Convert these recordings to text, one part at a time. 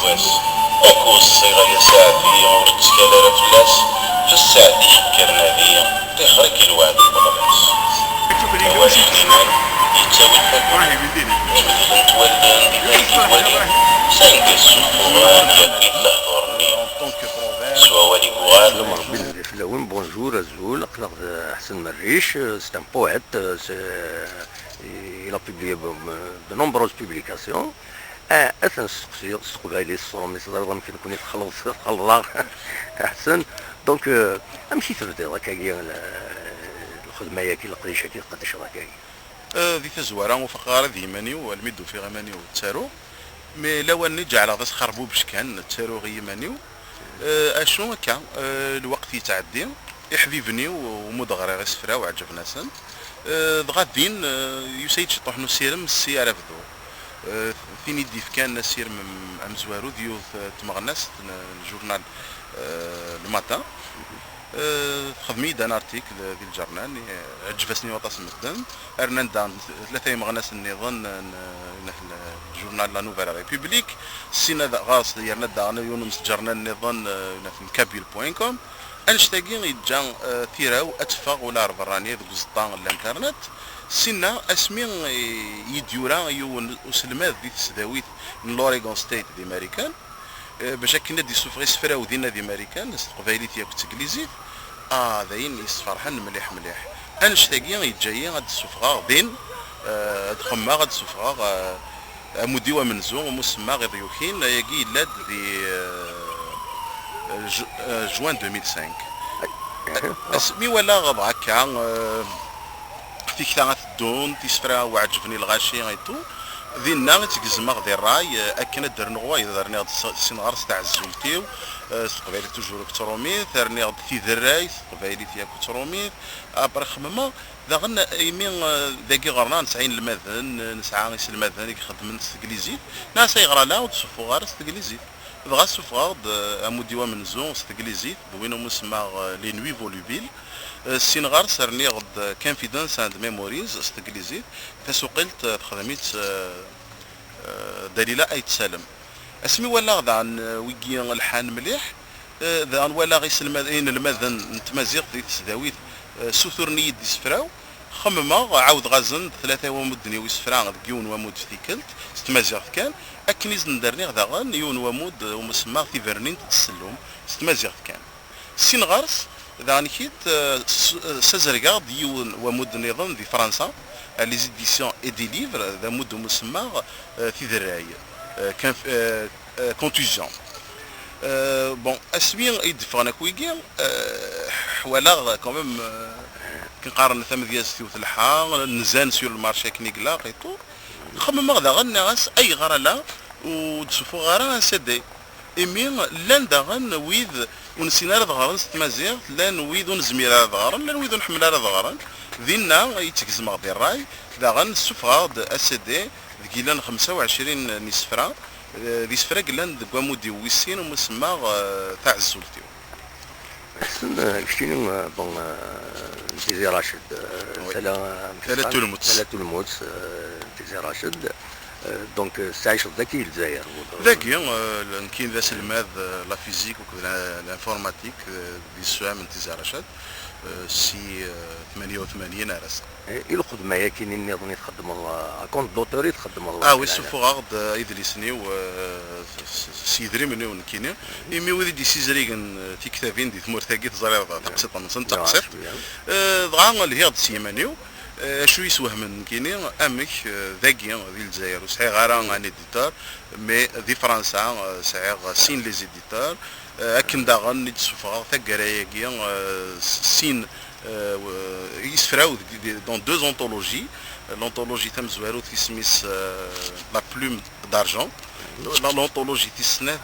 الواس اكو الصيغة يا سعدي ورتكال راه فلاس في السعدي شكرنا ذي تخرك الوعد بغلاس اواش كليمان يتساوي الفاكهة نمثل نتولى ندير الوالي سانك السفوغان يكيد لهضرني سوا والي كوغال. السلام ربي الفلاوين بونجور الزول اقلق حسن مريش c'est un poète il a publié de nombreuses publications اثن السقبالي الصومي صدر يمكن يكون يتخلص الله احسن دونك امشي تبدا هكايا الخدمه ياكي القريشه كي قداش راكاي ذي تزوارا وفقاره ذيماني والميدو في غماني والتارو مي لو اني جعل هذا خربو باش كان التارو غيماني اشنو هكا الوقت يتعدي يحبيبني ومدغري غير سفرا وعجب ناسن غادين يسيد شطوح نو سيرم السياره فدو فين يديف كان نسير من امزوارو ديو تمغناس الجورنال الماتان خدمي دان ارتيكل ديال الجورنال عجبتني وطاس مدن ارنان دان ثلاثه مغناس النظام الجورنال لا نوفيل ريبوبليك سينا غاص ديالنا دان يونس جورنال النظام في كابيل.com انشتاقين يجان ثيراو اتفاق ولا ربرانيه ذوك الزطان الانترنت سينا اسمي يديورا يون وسلمات دي تسداويت من لوريغون ستيت دي امريكان باش كنا دي سوفغي سفرا ودينا دي امريكان قبايليت ياك تكليزيت ذاين يصفرحن مليح مليح انشتاقين يجايين هاد السفغا دين دخما هاد السفغا مديوه منزو ومسمى غير يوكين ياكي لاد دي جوان 2005 اسمي ولا غض هكا في كثرة الدون تيسفرا وعجبني الغاشي غيتو ذينا تقزمغ ذي الراي اكنا درنغوا اذا درني غد السنغار تاع الزولتيو قبايلي توجور كتروميث درني غد في ذراي قبايلي تيا كتروميث ابر خمما ذا غن يمين ذاكي غرنا نسعين المذن نسعى المذن يخدم الانجليزي ناس يغرا لا وتصفو غار الانجليزي بغا سوفغارد اموديوا من زون ستانجليزي دوينو مسمى لي نوي فولوبيل السينغار سرني غد كونفيدنس اند ميموريز استانجليزي فسقلت خدميت دليله اي تسالم اسمي ولا غدا عن ويكي الحان مليح ذا ولا غيس المذن نتمازيغ في تسداويت سوثرني دي سفراو خمما عاود غازن ثلاثه ومدني ويسفرا كيون ومود في كلت ستمازيغ كان اكنيز ندرني غدا غن يون ومود ومسمى في فيرنين تسلم ستمازيغ كان سينغارس ذا كيت سازرغا ديون ومود نظام في فرنسا لي زيديسيون اي دي ليفر ذا مود مسمى في ذراي كان كونتوجيون بون اسمي يدفعنا كويكي ولا كوميم كنقارن ثم ديال سيوت الحا نزان سير المارشي كنيكلا قيتو خمم غدا غناس اي غرا لا وتشوفوا غرا سدي ايمين لان داغن ويذ ونسينا راه غارن ستمازيغ لان ويذ ونزمير راه غارن لان ويذ نحمل راه غارن ذينا يتكزم غدي الراي داغن السفغاد اس دي كيلان 25 نسفرا دي سفرا كلان كوامودي ويسين ومسمى تاع الزولتيو شنو بون تيزي راشد ثلاث تلموت تيزي راشد دونك تعيش ذكي الجزائر ذكي كاين ذا سلماذ لا فيزيك وكذا الانفورماتيك دي سوا من تيزي راشد سي 88 راسا الخدمه يا كاينين نظن يتخدم الله كونت دوتور يتخدم الله وي سوفغارد يدرسني و سيدري مني ونكيني ايمي ودي دي سيزريغن في كتابين دي ثمورتاكي تزري تقسيط من تقسيط دغا اللي هي سيمانيو شو يسوه من كيني امك ذاكي ديال الجزائر وصحي غير ان اديتور مي دي فرنسا صحيح سين لي زيديتور اكن داغن نتسوفغا ثاكراياكي سين يسفراو دون دو انطولوجي l'anthologie تم زوارو تسميس لا بلوم d'argent l'anthologie تسنات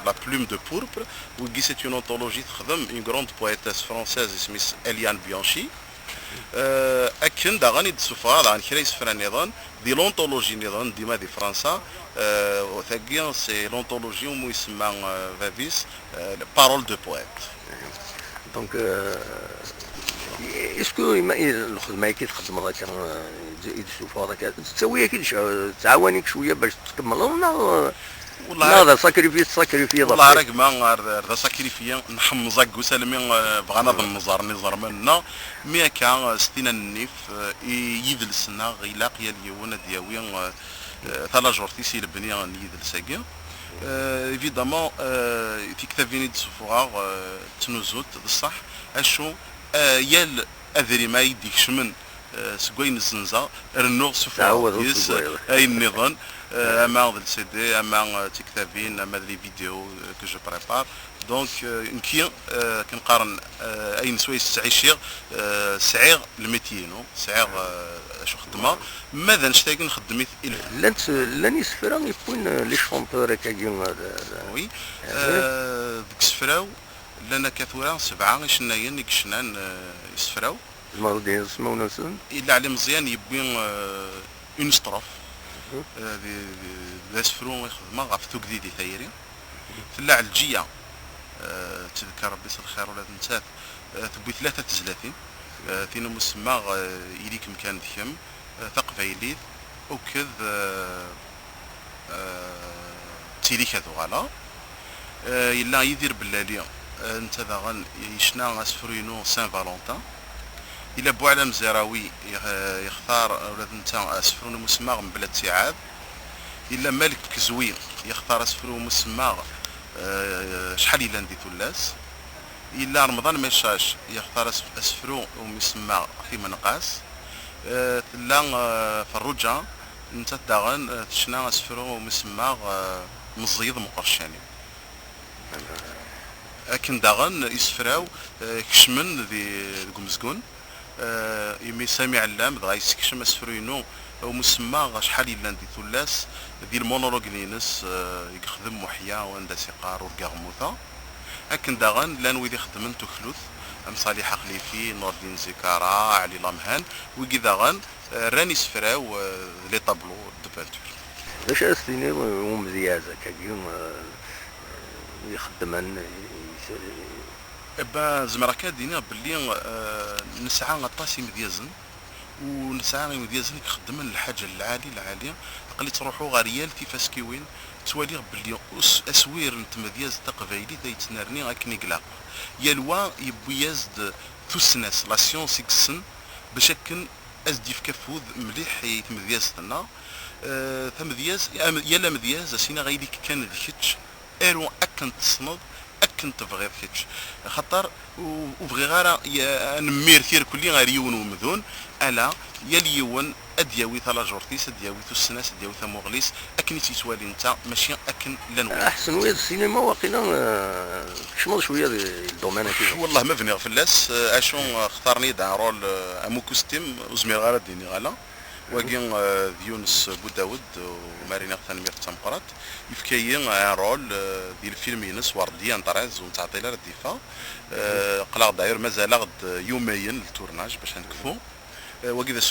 la plume de pourpre وكي سي اون anthologie تخدم une grande poétesse française اسميس اليان بيانشي اكن داغاني تسوفغا داغن كرا يسفرا نظام دي لونطولوجي نظام ديما دي فرنسا وثاقيا سي لونطولوجي ومو يسمى فافيس بارول دو بويت دونك اسكو الخدمه كي تخدم هذاك يدسوف هذاك تسويها كي تعاونيك شويه باش تكمل ولا والله هذا ساكريفي والله راك ما هذا ساكريفيا نحمزك وسلمي بغانا نظر منا مي كان ستينا النيف يدلسنا غيلاق يا اليوم دياوي ثلا جورتي سي البني يدلساكي ايفيدامون في كتابيني دسفوغا تنوزوت بصح اشو يال اذري ما يديك شمن سكوين الزنزه رنو سفوغا اي النظام اما السي دي اما تكتابين اما لي فيديو كو جو بريبار دونك نكي كنقارن اين سويس تعيشير سعير الميتينو سعير شو خدمه ماذا نشتاق نخدميت الف لاني سفرا يكون لي شونتور كاين وي ديك سفراو لنا كثورا سبعه شناين كشنان يسفراو المولودين سماو ناسن الا على مزيان يبين اون ستروف ذا سفرو يخدمها غا فتو جديد ثايري تلا على الجيه تذكر ربي يصل الخير ولا تنسات تبوي 33 ثينا مسمى إليك مكان ديهم ثقفايليد وكذ تيلي كذو غالا إلا يدير باللالي انت ذا يشنا اسفرينو سان فالونتان إلا بوعلم زراوي يختار ولاد نتا اسفرون مسمى من بلاد سعاد إلا ملك كزوي يختار اسفرون مسمى شحال إلا ندي ثلاث إلا رمضان ميشاش يختار اسفرو ومسمى في منقاس تلا فروجة انت داغن تشنا اسفرو ومسمى مزيض مقرشاني لكن داغن يسفراو كشمن ذي القمزقون يمي سامي علام دغا يسكشم اسفرينو ومسمى شحال إلا ندي ثلاث ذي المونولوج نينس يخدم محيا وعندا سيقار ورقاغموثا لكن داغن لان ويدي خدمن تخلوث ام صالح خليفي نور الدين زكارا علي لامهان ويجي داغن راني سفراو لي طابلو دو بانتور باش استيني ومزيازه كاين يخدمن با زمرا كادينا باللي نسعى غطاسي مديازن ونسعى مديازن يخدمن الحاجه العاليه قلي تروحوا غاريال تيفاسكيوين توالي باللي اسوير نتمدياز تقبايلي تيتنارني غاكني قلاق يلوا يبوياز توسناس لا سيونس يكسن بشكل ازدي في كفوذ مليح يتمدياز ثنا ثمدياز يلا مدياز سينا غايديك كان ذكتش ايرو اكن تصنض اكن تبغي ذكتش خاطر وبغي غير نمير ثير كلي غير يون ومذون الا يليون ادياوي ثلا جورتيس ادياوي السناس ادياوي ثموغليس اكن تيتوالي انت ماشي اكن لنوي احسن ويا السينما واقيلا شمال شويه الدومين هكا والله ما فيني فلاس اشون اختارني دا رول امو كوستيم وزمير غالا ديني غالا واكين يونس بوداود ومارينا ثانمير تمقرات يفكاين رول ديال الفيلم ينس ورديان طراز ونتعطي لها الدفاع قلاغ داير مازال غد يومين التورناج باش نكفو وكذا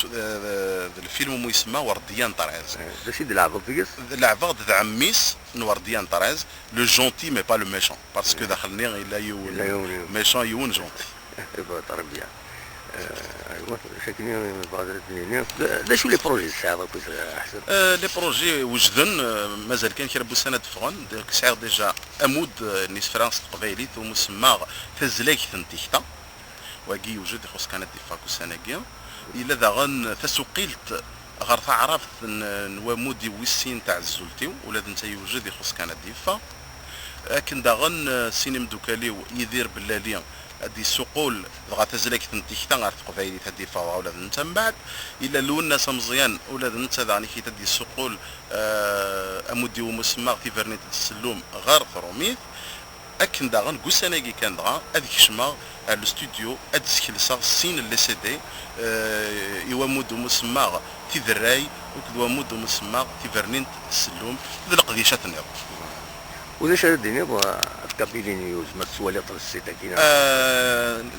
الفيلم يسمى ورديان طراز داكشي ديال العبد فيكس العبد ذا عميس ورديان طراز لو جونتي مي با لو ميشون باسكو دخلني الا يون ميشون يون جونتي تربيه ايوا شكلني بعض الدنيا شو لي بروجي الساعه احسن لي بروجي وجدن مازال كان كيربو سنه فغن سعر ديجا امود نيس فرنسا قبيليت ومسمى تزلاك ثنتيكتا واكي يوجد خص كانت ديفاكو سناكيا الا داغن تسوقيلت غير تعرف نوامودي ويسين تاع الزولتي ولاد انت يوجد يخص كانت ديفا لكن داغن سينم دوكالي يدير باللاليه هادي سقول بغا تزلك تنتيكتا غير تقبايلي تدي فاوا ولاد انت من بعد الا لون ناس مزيان ولاد انت داني كي تدي السقول امودي ومسمى في فرنيت السلوم غير ثروميث اكن داغن كوساناكي كان دغا هذيك شما الاستوديو ادسكيلسا سين اللي سي دي يوامود ومسمى في ذراي وكدوامود ومسمى في فرنيت السلوم ذي القضيه تنيض وذا شاديني كابيلي نيوز ما تسوالي طل السيت كاين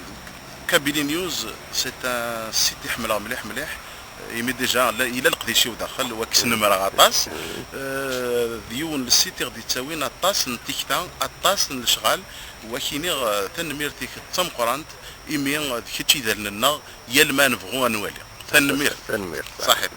كابيلي نيوز سي ان سيت يحمل مليح يمي ديجا الى القديشي ودخل وكس نمره غطاس ديون السيت غادي تساوينا طاس نتيكتا الطاس الشغال وكيني تنميرتك تم قرانت ايمي كيتشي دار لنا يا ما نبغوا نوالي تنمير تنمير صحيح.